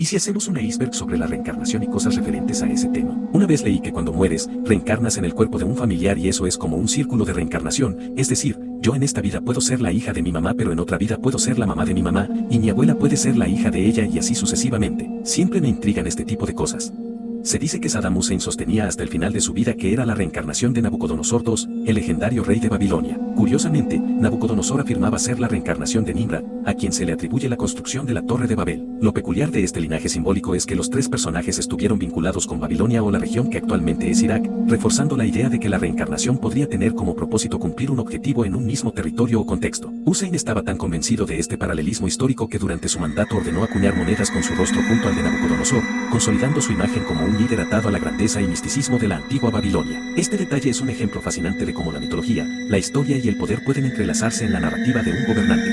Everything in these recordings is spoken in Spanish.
¿Y si hacemos una iceberg sobre la reencarnación y cosas referentes a ese tema? Una vez leí que cuando mueres, reencarnas en el cuerpo de un familiar y eso es como un círculo de reencarnación, es decir, yo en esta vida puedo ser la hija de mi mamá pero en otra vida puedo ser la mamá de mi mamá, y mi abuela puede ser la hija de ella y así sucesivamente. Siempre me intrigan este tipo de cosas. Se dice que Saddam Hussein sostenía hasta el final de su vida que era la reencarnación de Nabucodonosor II, el legendario rey de Babilonia. Curiosamente, Nabucodonosor afirmaba ser la reencarnación de Nimrod, a quien se le atribuye la construcción de la Torre de Babel. Lo peculiar de este linaje simbólico es que los tres personajes estuvieron vinculados con Babilonia o la región que actualmente es Irak, reforzando la idea de que la reencarnación podría tener como propósito cumplir un objetivo en un mismo territorio o contexto. Hussein estaba tan convencido de este paralelismo histórico que durante su mandato ordenó acuñar monedas con su rostro junto al de Nabucodonosor, consolidando su imagen como un líder atado a la grandeza y misticismo de la antigua Babilonia. Este detalle es un ejemplo fascinante de cómo la mitología, la historia y el poder pueden entrelazarse en la narrativa de un gobernante.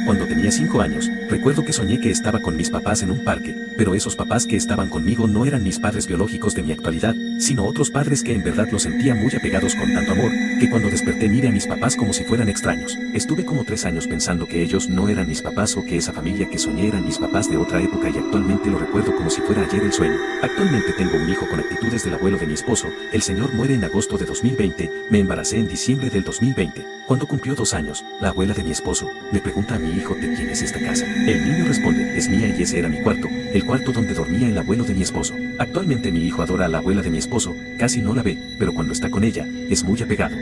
Cuando tenía 5 años, recuerdo que soñé que estaba con mis papás en un parque, pero esos papás que estaban conmigo no eran mis padres biológicos de mi actualidad, sino otros padres que en verdad los sentía muy apegados con tanto amor, que cuando desperté miré a mis papás como si fueran extraños. Estuve como 3 años pensando que ellos no eran mis papás o que esa familia que soñé eran mis papás de otra época y actualmente lo recuerdo como si fuera ayer el sueño. Actualmente tengo un hijo con actitudes del abuelo de mi esposo, el señor muere en agosto de 2020, me embaracé en diciembre del 2020. Cuando cumplió 2 años, la abuela de mi esposo me pregunta a mi hijo ¿de quién es esta casa? El niño responde, es mía y ese era mi cuarto, el cuarto donde dormía el abuelo de mi esposo. Actualmente mi hijo adora a la abuela de mi esposo, casi no la ve, pero cuando está con ella, es muy apegado.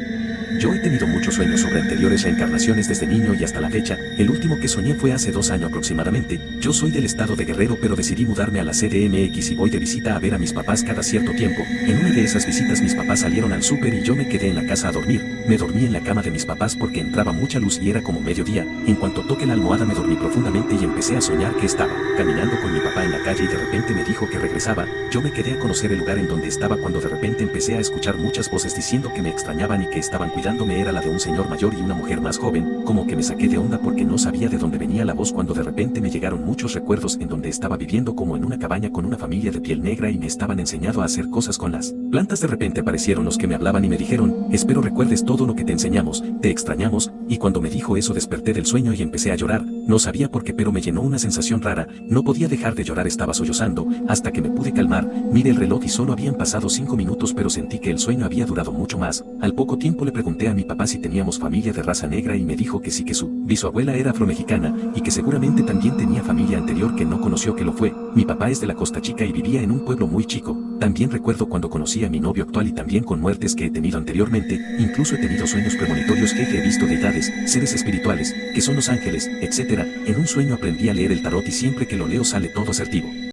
Yo he tenido muchos sueños sobre anteriores reencarnaciones desde niño y hasta la fecha, el último que soñé fue hace 2 años aproximadamente. Yo soy del estado de Guerrero pero decidí mudarme a la CDMX y voy de visita a ver a mis papás cada cierto tiempo. En una de esas visitas mis papás salieron al súper y yo me quedé en la casa a dormir. Me dormí en la cama de mis papás porque entraba mucha luz y era como mediodía. En cuanto toqué la almohada me dormí profundamente y empecé a soñar que estaba caminando con mi papá en la calle y de repente me dijo que regresaba. Yo me quedé a conocer el lugar en donde estaba cuando de repente empecé a escuchar muchas voces diciendo que me extrañaban y que estaban cuidándome. Era la de un señor mayor y una mujer más joven, como que me saqué de onda porque no sabía de dónde venía la voz cuando de repente me llegaron muchos recuerdos en donde estaba viviendo como en una cabaña con una familia de piel negra y me estaban enseñando a hacer cosas con las plantas. De repente aparecieron los que me hablaban y me dijeron, espero recuerdes todo lo que te enseñamos, te extrañamos, y cuando me dijo eso desperté del sueño y empecé a llorar, no sabía por qué pero me llenó una sensación rara, no podía dejar de llorar, estaba sollozando, hasta que me pude calmar, miré el reloj y solo habían pasado 5 minutos pero sentí que el sueño había durado mucho más. Al poco tiempo le pregunté a mi papá si teníamos familia de raza negra y me dijo que sí, que su bisabuela era afromexicana y que seguramente también tenía familia anterior que no conoció que lo fue. Mi papá es de la Costa Chica y vivía en un pueblo muy chico. También recuerdo cuando conocí a mi novio actual y también con muertes que he tenido anteriormente, incluso he tenido sueños premonitorios que he visto deidades, seres espirituales, que son los ángeles, etc. En un sueño aprendí a leer el tarot y siempre que lo leo sale todo asertivo.